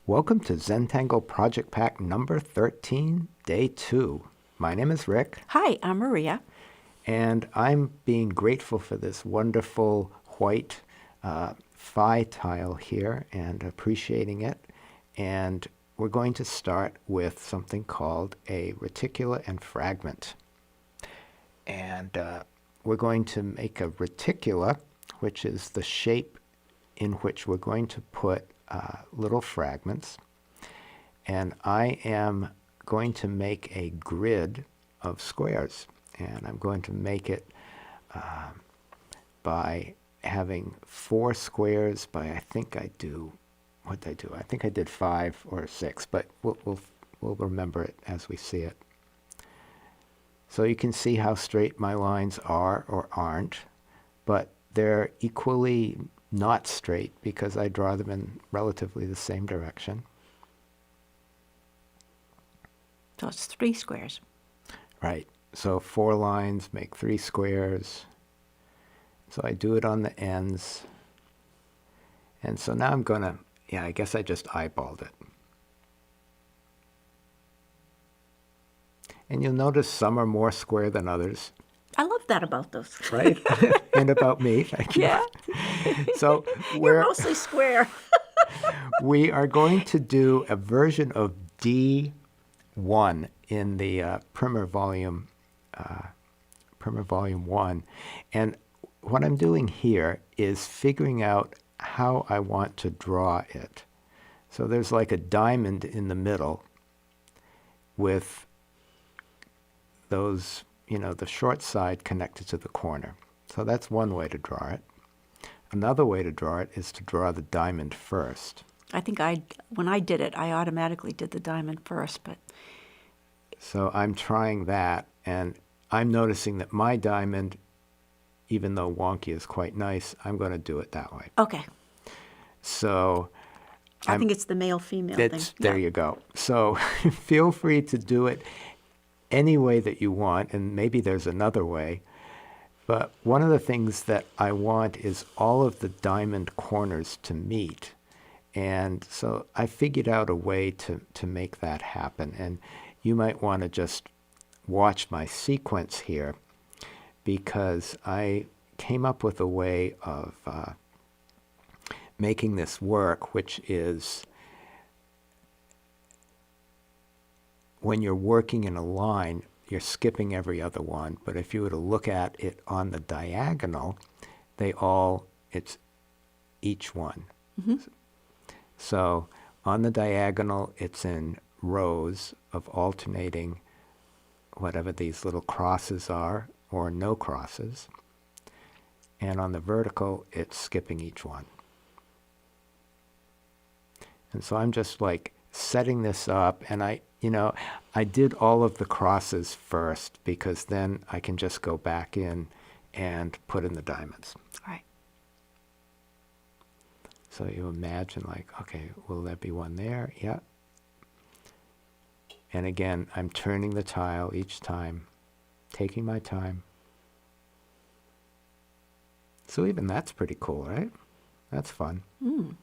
Welcome to Zentangle Project Pack No.13, Day 2. My name is Rick. Hi, I'm Maria. And I'm being grateful for this wonderful white phi tile here and appreciating it. And we're going to start with something called a reticula and fragment. And we're going to make a reticula, which is the shape in which we're going to put little fragments. And I am going to make a grid of squares. And I'm going to make it by having 4 squares by, I think I do, what did I do? I think I did 5 or 6, but we'll remember it as we see it. So you can see how straight my lines are or aren't, but they're equally not straight because I draw them in relatively the same direction. So it's 3 squares. Right. So 4 lines make 3 squares. So I do it on the ends. And so now I'm going to, I guess I just eyeballed it. And you'll notice some are more square than others. I love that about those. Right? And about me. Thank you. Yeah. So You're mostly square. we are going to do a version of D1 in the Primer Volume 1. And what I'm doing here is figuring out how I want to draw it. So there's like a diamond in the middle with those, the short side connected to the corner. So that's one way to draw it. Another way to draw it is to draw the diamond first. I think when I did it, I automatically did the diamond first, but... So I'm trying that, and I'm noticing that my diamond, even though wonky is quite nice, I'm going to do it that way. Okay. So... I think it's the male-female thing. There you go. So feel free to do it any way that you want, and maybe there's another way. But one of the things that I want is all of the diamond corners to meet. And so I figured out a way to make that happen. And you might want to just watch my sequence here, because I came up with a way of making this work, which is when you're working in a line, you're skipping every other one. But if you were to look at it on the diagonal, it's each one. Mm-hmm. So on the diagonal, it's in rows of alternating whatever these little crosses are, or no crosses. And on the vertical, it's skipping each one. And so I'm just like setting this up, and I did all of the crosses first, because then I can just go back in and put in the diamonds. Right. So you imagine, like, okay, will there be one there? Yeah. And again, I'm turning the tile each time, taking my time. So even that's pretty cool, right? That's fun. Mm.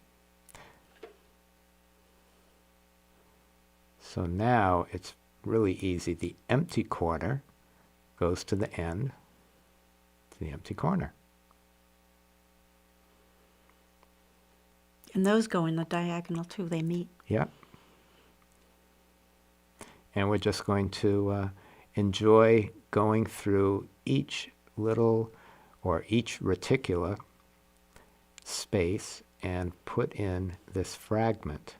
So now it's really easy. The empty corner goes to the end, to the empty corner. And those go in the diagonal too, they meet. Yep. And we're just going to enjoy going through each little, or each reticula space, and put in this fragment.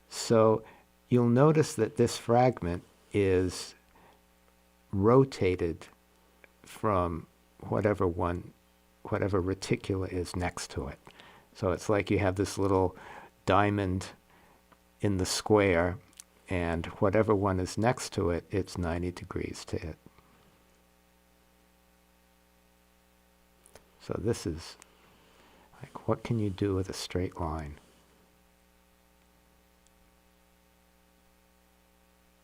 So you'll notice that this fragment is rotated from whatever reticula is next to it. So it's like you have this little diamond in the square, and whatever one is next to it, it's 90 degrees to it. So this is like, what can you do with a straight line?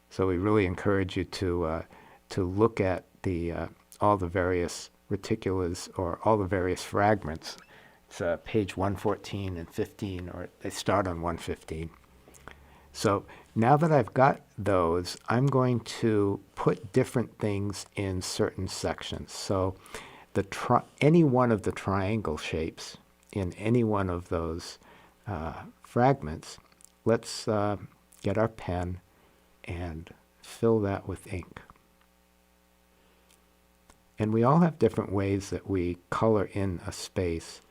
So we really encourage you to look at all the various reticulas, or all the various fragments, It's page 114 and 15, or they start on 115. So now that I've got those, I'm going to put different things in certain sections. So any one of the triangle shapes in any one of those fragments, let's get our pen and fill that with ink. And we all have different ways that we color in a space.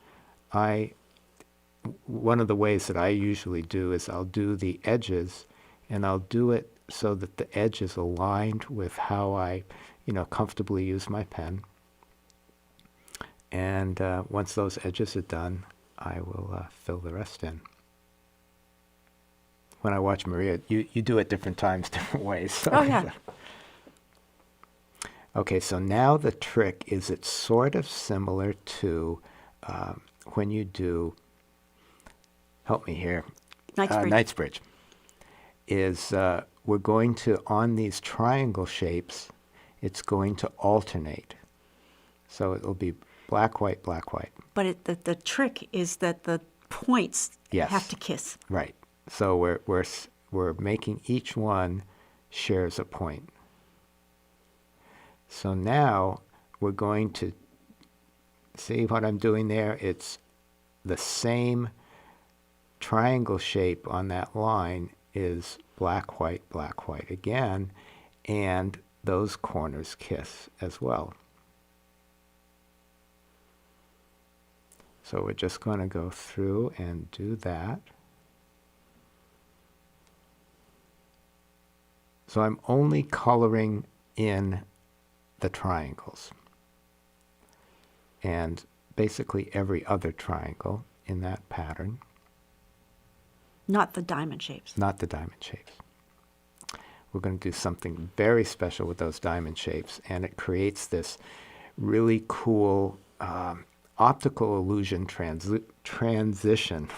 One of the ways that I usually do is I'll do the edges, and I'll do it so that the edge is aligned with how I, comfortably use my pen. And once those edges are done, I will fill the rest in. When I watch Maria, you do it different times, different ways. So. Oh, yeah. Okay, so now the trick is it's sort of similar to when you do, help me here, Knightsbridge. Is we're going to, on these triangle shapes, it's going to alternate. So it'll be black, white, black, white. But the trick is that the points Yes. have to kiss. Right. So we're making each one shares a point. So now we're going to see what I'm doing there. It's the same triangle shape on that line is black, white again, and those corners kiss as well. So we're just going to go through and do that. So I'm only coloring in the triangles, and basically every other triangle in that pattern. Not the diamond shapes. Not the diamond shapes. We're going to do something very special with those diamond shapes, and it creates this really cool optical illusion transition,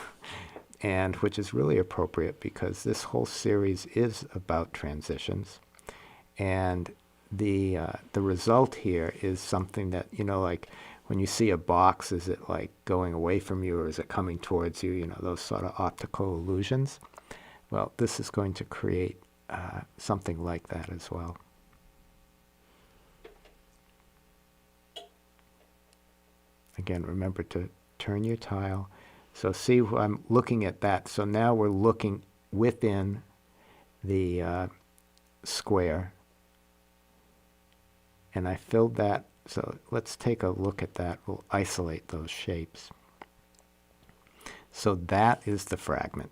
and which is really appropriate because this whole series is about transitions. And the result here is something that, like when you see a box, is it like going away from you or is it coming towards you? Those sort of optical illusions. Well, this is going to create something like that as well. Again, remember to turn your tile. So see, I'm looking at that. So now we're looking within the square. And I filled that. So let's take a look at that. We'll isolate those shapes. So that is the fragment.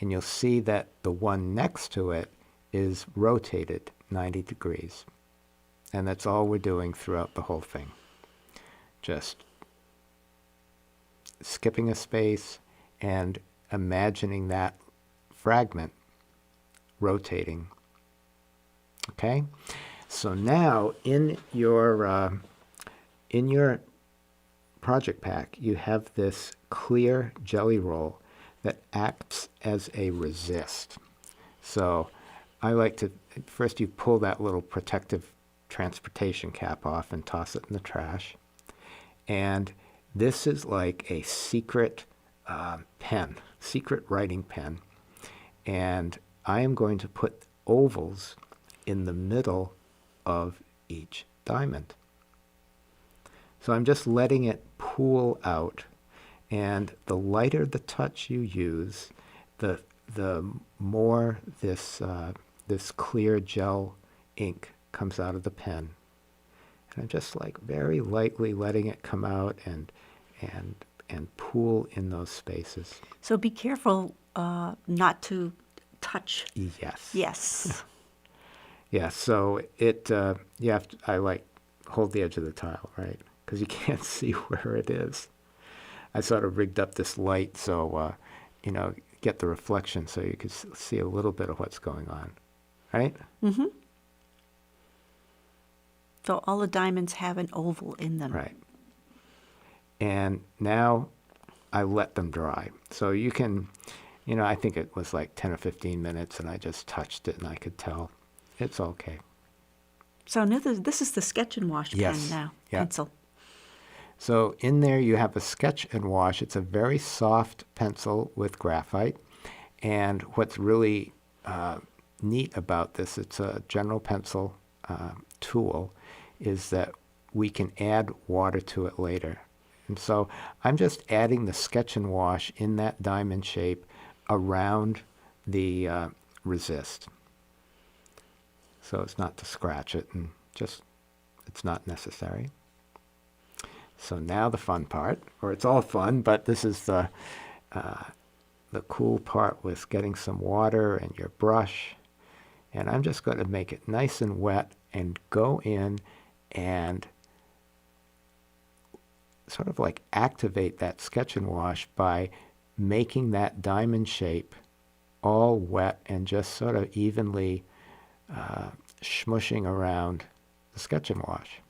And you'll see that the one next to it is rotated 90 degrees. And that's all we're doing throughout the whole thing. Just skipping a space and imagining that fragment rotating. Okay? So now in your project pack, you have this clear jelly roll that acts as a resist. So I like to, first you pull that little protective transportation cap off and toss it in the trash. And this is like a secret pen, secret writing pen. And I am going to put ovals in the middle of each diamond. So I'm just letting it pool out. And the lighter the touch you use, the more this clear gel ink comes out of the pen. And I'm just like very lightly letting it come out and pool in those spaces. So be careful not to touch. Yes. Yes. Yeah. So it you have to, I like hold the edge of the tile, right? Because you can't see where it is. I sort of rigged up this light so get the reflection so you can see a little bit of what's going on, right? Mm-hmm. So all the diamonds have an oval in them. Right. And now I let them dry. So you can, I think it was like 10 or 15 minutes and I just touched it and I could tell it's okay. So this is the sketch and wash pen now, Yeah. pencil. So in there you have a sketch and wash. It's a very soft pencil with graphite. And what's really neat about this, it's a general pencil tool, is that we can add water to it later. And so I'm just adding the sketch and wash in that diamond shape around the resist. So it's not to scratch it, and just, it's not necessary. So now the fun part, or it's all fun, but this is the cool part with getting some water and your brush. And I'm just going to make it nice and wet and go in and sort of like activate that sketch and wash by making that diamond shape all wet and just sort of evenly smushing around the sketch and wash.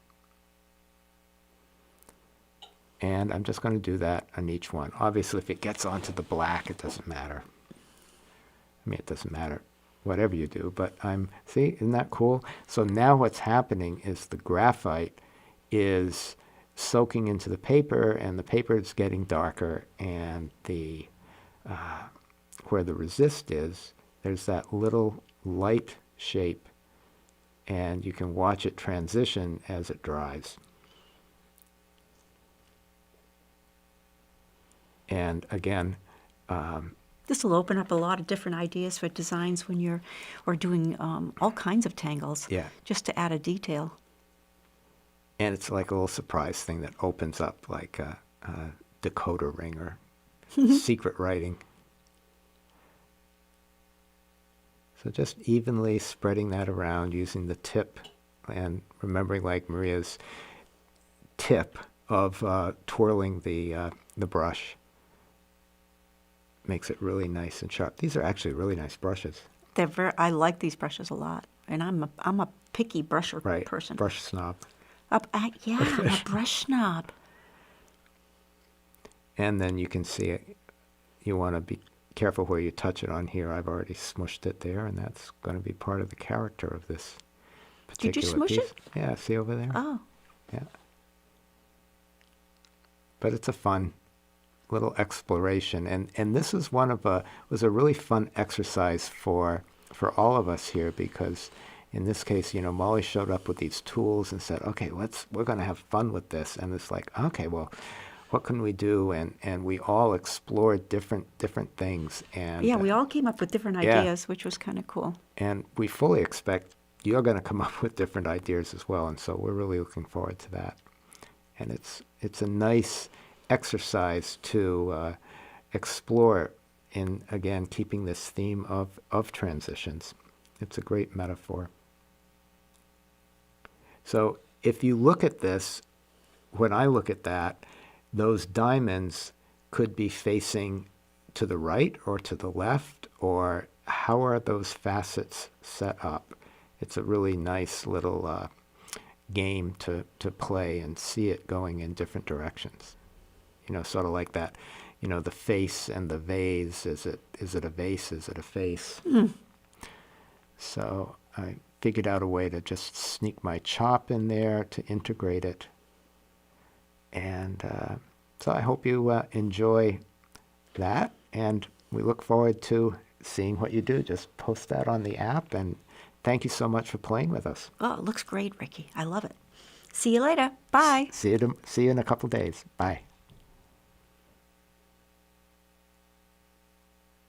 And I'm just going to do that on each one. Obviously, if it gets onto the black, it doesn't matter. I mean, it doesn't matter whatever you do, but see, isn't that cool? So now what's happening is the graphite is soaking into the paper, and the paper is getting darker, and the where the resist is, there's that little light shape, and you can watch it transition as it dries. And again, This will open up a lot of different ideas for designs when you're doing all kinds of tangles. Yeah. Just to add a detail. And it's like a little surprise thing that opens up like a decoder ring or secret writing. So just evenly spreading that around using the tip, and remembering like Maria's tip of twirling the brush. Makes it really nice and sharp. These are actually really nice brushes. I like these brushes a lot, and I'm a picky brusher person. Brush snob. Yeah, I'm a brush snob. And then you can see it. You want to be careful where you touch it on here. I've already smushed it there, and that's going to be part of the character of this particular Did you smush piece. it? Yeah, see over there? Oh. Yeah. But it's a fun little exploration, and this is was a really fun exercise for all of us here, because in this case, Molly showed up with these tools and said, okay, we're going to have fun with this. And it's like, okay, well, what can we do? And we all explored different things. And Yeah, we all came up with different ideas, which was kind of cool. And we fully expect you're going to come up with different ideas as well. And so we're really looking forward to that. And it's a nice exercise to explore in, again, keeping this theme of transitions. It's a great metaphor. So if you look at this, when I look at that, those diamonds could be facing to the right or to the left, or how are those facets set up? It's a really nice little game to play and see it going in different directions. Sort of like that, the face and the vase. Is it a vase? Is it a face? So I figured out a way to just sneak my chop in there to integrate it. And so I hope you enjoy that. And we look forward to seeing what you do. Just post that on the app. And thank you so much for playing with us. Oh, it looks great, Ricky. I love it. See you later. Bye. See you in a couple days. Bye.